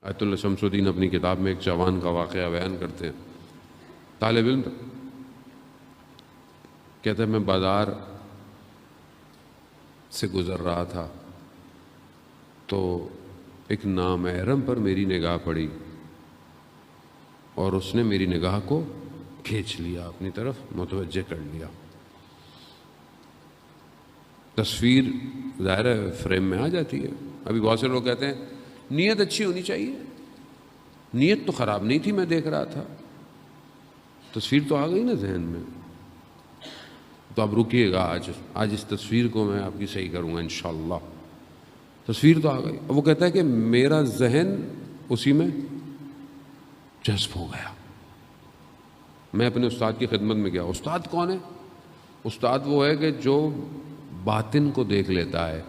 آیت اللہ شمس الدین اپنی کتاب میں ایک جوان کا واقعہ بیان کرتے ہیں. طالب علم کہتے ہیں میں بازار سے گزر رہا تھا تو ایک نامحرم پر میری نگاہ پڑی اور اس نے میری نگاہ کو کھینچ لیا، اپنی طرف متوجہ کر لیا. تصویر ظاہر ہے فریم میں آ جاتی ہے. ابھی بہت سے لوگ کہتے ہیں نیت اچھی ہونی چاہیے، نیت تو خراب نہیں تھی، میں دیکھ رہا تھا، تصویر تو آ گئی نا ذہن میں. تو اب رکیے گا، آج اس تصویر کو میں آپ کی صحیح کروں گا انشاءاللہ. تصویر تو آ گئی. اب وہ کہتا ہے کہ میرا ذہن اسی میں جذب ہو گیا. میں اپنے استاد کی خدمت میں گیا. استاد کون ہے؟ استاد وہ ہے کہ جو باطن کو دیکھ لیتا ہے.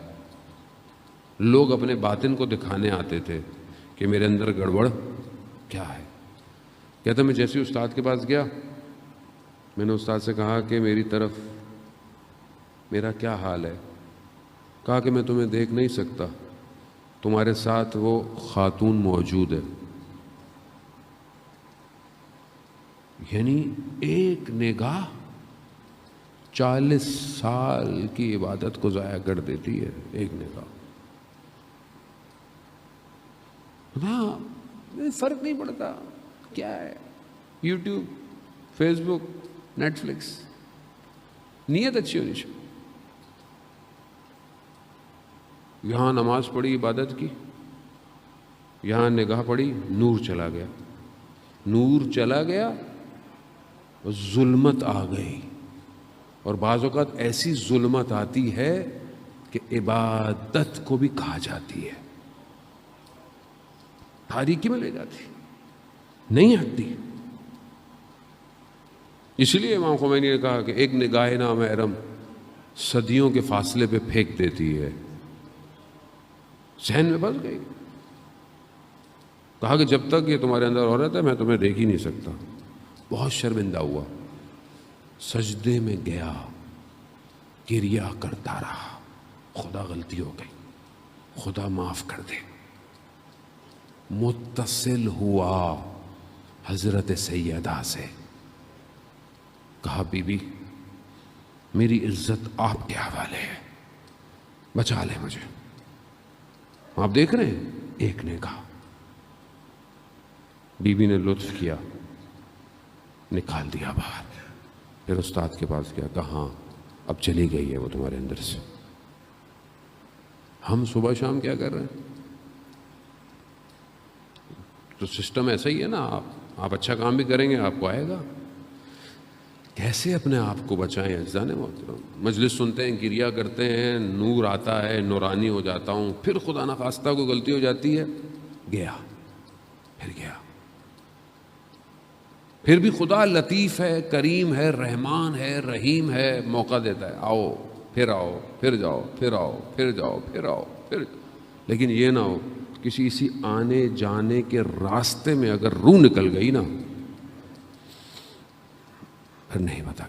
لوگ اپنے باطن کو دکھانے آتے تھے کہ میرے اندر گڑبڑ کیا ہے. کہتا میں جیسے استاد کے پاس گیا، میں نے استاد سے کہا کہ میری طرف میرا کیا حال ہے. کہا کہ میں تمہیں دیکھ نہیں سکتا، تمہارے ساتھ وہ خاتون موجود ہے. یعنی ایک نگاہ 40 سال کی عبادت کو ضائع کر دیتی ہے. ایک نگاہ. ہاں فرق نہیں پڑتا کیا ہے، یوٹیوب، فیس بک، نیٹ فلکس. نیت اچھی ہونی چاہیے. یہاں نماز پڑھی عبادت کی، یہاں نگاہ پڑی، نور چلا گیا. نور چلا گیا، ظلمت آ گئی. اور بعض اوقات ایسی ظلمت آتی ہے کہ عبادت کو بھی کھا جاتی ہے، تاریکی میں لے جاتی، نہیں ہٹتی. اس لیے امام خمینی نے کہا کہ ایک نگاہ نامحرم صدیوں کے فاصلے پہ پھینک دیتی ہے. ذہن میں بس گئی. کہا کہ جب تک یہ تمہارے اندر ہو رہا تھا میں تمہیں دیکھ ہی نہیں سکتا. بہت شرمندہ ہوا، سجدے میں گیا، گریا کرتا رہا. خدا غلطی ہو گئی، خدا معاف کر دے. متصل ہوا حضرت سیدہ سے، کہا بی بی میری عزت آپ کے حوالے ہے، بچا لے مجھے. آپ دیکھ رہے ہیں ایک نے کہا. بی بی نے لطف کیا، نکال دیا باہر. پھر استاد کے پاس گیا، کہا ہاں اب چلی گئی ہے وہ تمہارے اندر سے. ہم صبح شام کیا کر رہے ہیں؟ تو سسٹم ایسا ہی ہے نا. آپ اچھا کام بھی کریں گے آپ کو آئے گا. کیسے اپنے آپ کو بچائیں؟ عزیزان محترم، مجلس سنتے ہیں، گریا کرتے ہیں، نور آتا ہے، نورانی ہو جاتا ہوں. پھر خدا نخواستہ کوئی غلطی ہو جاتی ہے، گیا، پھر گیا. پھر بھی خدا لطیف ہے، کریم ہے، رحمان ہے، رحیم ہے، موقع دیتا ہے. آؤ، پھر جاؤ، پھر آؤ، پھر جاؤ، پھر آؤ، پھر جاؤ. لیکن یہ نہ ہو کسی آنے جانے کے راستے میں اگر روح نکل گئی نا، پھر نہیں بتا.